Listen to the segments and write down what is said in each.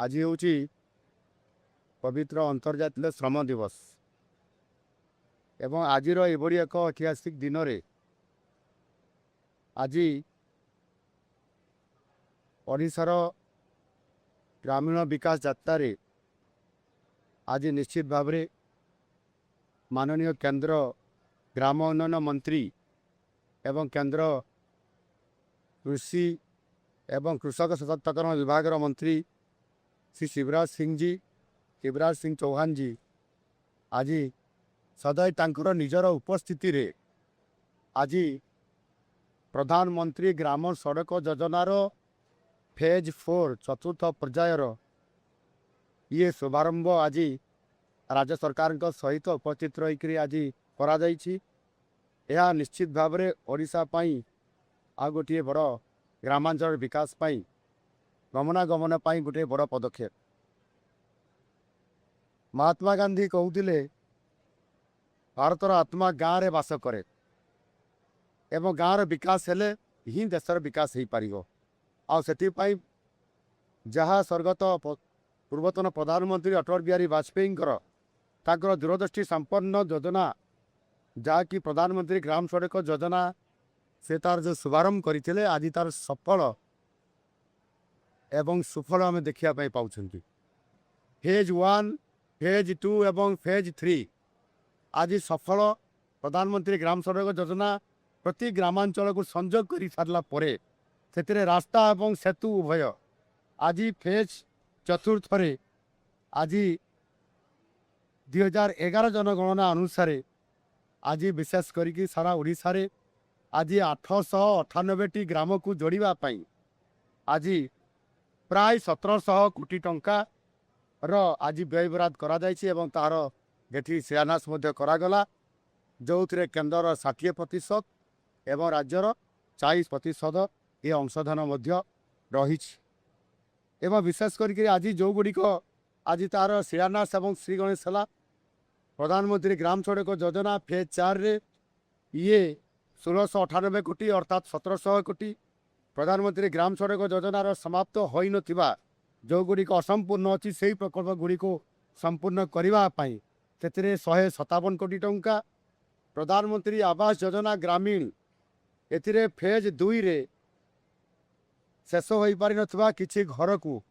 आज हूँ पवित्र अंतर्जातीय श्रम दिवस एवं आज एभली एक ऐतिहासिक दिन में आज ओडिशार ग्रामीण विकास यात्रा आज निश्चित भाव में माननीय केंद्र ग्राम उन्नयन मंत्री एवं केंद्र कृषि एवं कृषक सशक्तिकरण विभाग मंत्री श्री शिवराज सिंह चौहान जी आज सदैव तांकर निजर उपस्थिति रे आज प्रधानमंत्री ग्राम सड़क योजनार फेज 4 चतुर्थ पर्यायर ये शुभारंभ आज राज्य सरकार सहित उपस्थित रही आज करा निश्चित भाव में ओडिशा पाई आ गोटे बड़ ग्रामांचल विकास पाई गमनागमन पाई गोटे बड़ पदक्षेप। महात्मा गांधी कहते भारतर आत्मा गाँव में बास करे एवं गाँव विकास हेले ही देशर विकास हो पार आपाई जहाँ स्वर्गत पूर्वतन प्रधानमंत्री अटल बिहारी वाजपेयी ताकर दूरदृष्टि संपन्न योजना जहाँकि प्रधानमंत्री ग्राम सड़क योजना से तार जो शुभारंभ करते आज तार सफल एवं सुफल आम देखा पाँच फेज 1 फेज 2 एवं फेज 3 आज सफल प्रधानमंत्री ग्राम सड़क योजना प्रति ग्रामांचल को संजोग कर सारा पर से रास्ता एवं सेतु उभय आज फेज चतुर्थ आज 2011 जनगणना अनुसार आज विशेष करी सारा ओडिशा रे आज 898 ग्राम को जोड़ापी आज प्राय 1700 कोटी टंका आज व्यय बराद करा तार ये शिलान्यास करागला जो थे केन्द्र 60% एवं राज्यर 40% ये अंशदान रही एवं विशेष करके आज जो गुड़िक आज तार शिलान्यास एवं श्री गणेश है प्रधानमंत्री ग्राम सड़क योजना फेज 4 रे ये 1698 कोटी अर्थात 1700 कोटी प्रधानमंत्री ग्राम सड़क योजनार समाप्त हो नथिबा जो गुड़िक असंपूर्ण अच्छी से प्रकल्प गुड़िक संपूर्ण करने से 157 कोटी टंका प्रधानमंत्री आवास योजना ग्रामीण एथिरे फेज 2 रे शेष हो पारि नथिबा किछि घर को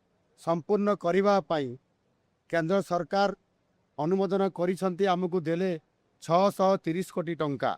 संपूर्ण करने केंद्र सरकार अनुमोदन करिसंती आमको देले 630 कोटी टंका।